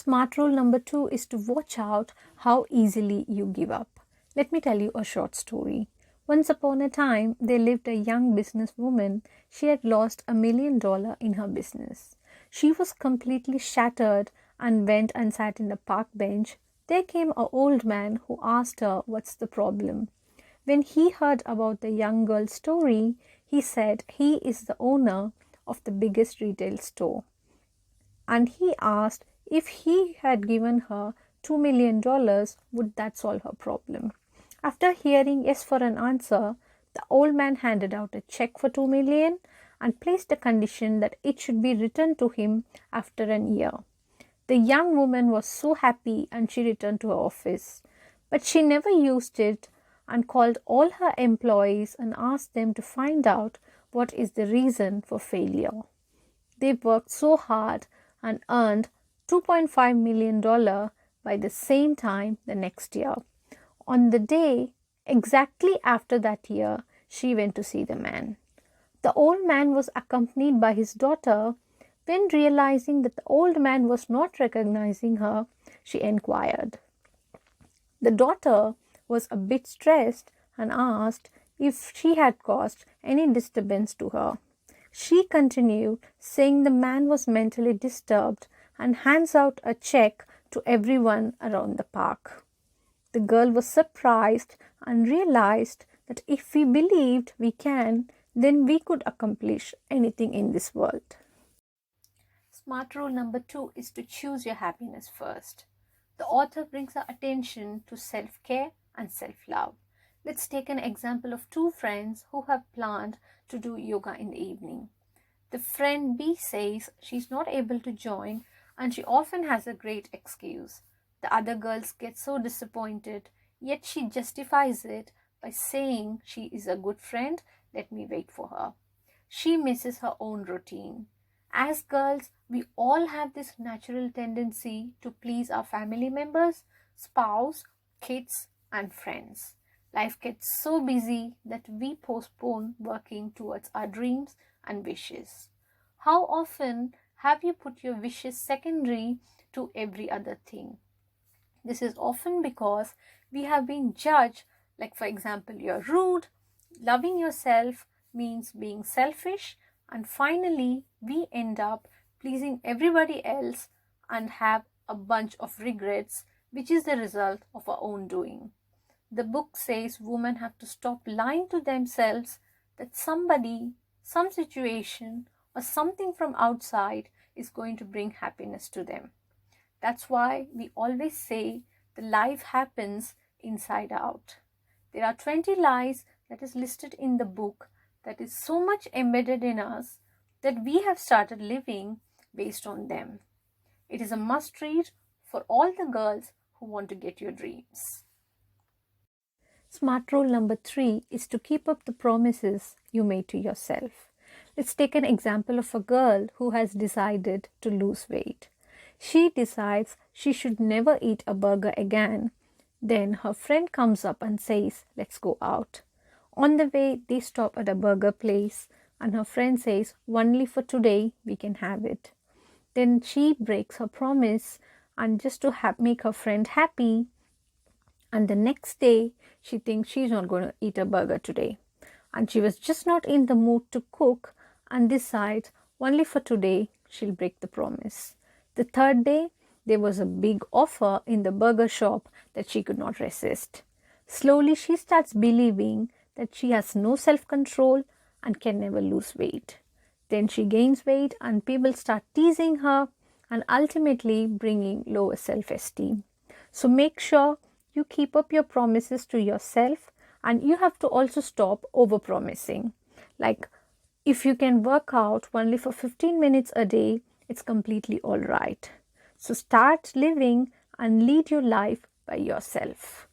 Smart rule number 2 is to watch out how easily you give up. Let me tell you a short story. Once upon a time, there lived a young businesswoman. She had lost $1 million in her business. She was completely shattered and went and sat in a park bench. There came an old man who asked her what's the problem. When he heard about the young girl's story, he said he is the owner of the biggest retail store. And he asked if he had given her $2 million, would that solve her problem? After hearing yes for an answer, the old man handed out a check for $2 million and placed a condition that it should be returned to him after an year. The young woman was so happy and she returned to her office. But she never used it and called all her employees and asked them to find out what is the reason for failure. They worked so hard and earned $2.5 million by the same time the next year. On the day exactly after that year, she went to see the man. The old man was accompanied by his daughter. When realizing that the old man was not recognizing her, she inquired. The daughter was a bit stressed and asked if she had caused any disturbance to her. She continued, saying the man was mentally disturbed and hands out a check to everyone around the park. The girl was surprised and realized that if we believed we can, then we could accomplish anything in this world. Smart rule number 2 is to choose your happiness first. The author brings our attention to self-care and self-love. Let's take an example of two friends who have planned to do yoga in the evening. The friend B says she's not able to join and she often has a great excuse. The other girls get so disappointed, yet she justifies it by saying she is a good friend, let me wait for her. She misses her own routine. As girls, we all have this natural tendency to please our family members, spouse, kids, and friends. Life gets so busy that we postpone working towards our dreams and wishes. How often have you put your wishes secondary to every other thing? This is often because we have been judged, like for example, you're rude, loving yourself means being selfish, and finally we end up pleasing everybody else and have a bunch of regrets, which is the result of our own doing. The book says women have to stop lying to themselves that somebody, some situation, or something from outside is going to bring happiness to them. That's why we always say the life happens inside out. There are 20 lies that is listed in the book that is so much embedded in us that we have started living based on them. It is a must read for all the girls who want to get your dreams. Smart rule number 3 is to keep up the promises you made to yourself. Let's take an example of a girl who has decided to lose weight. She decides she should never eat a burger again. Then her friend comes up and says, let's go out. On the way, they stop at a burger place and her friend says, only for today we can have it. Then she breaks her promise and just to make her friend happy, and the next day she thinks she's not going to eat a burger today. And she was just not in the mood to cook and decides only for today she'll break the promise. The third day, there was a big offer in the burger shop that she could not resist. Slowly she starts believing that she has no self-control and can never lose weight. Then she gains weight and people start teasing her and ultimately bringing lower self-esteem. So make sure you keep up your promises to yourself, and you have to also stop over-promising. Like if you can work out only for 15 minutes a day, it's completely all right. So start living and lead your life by yourself.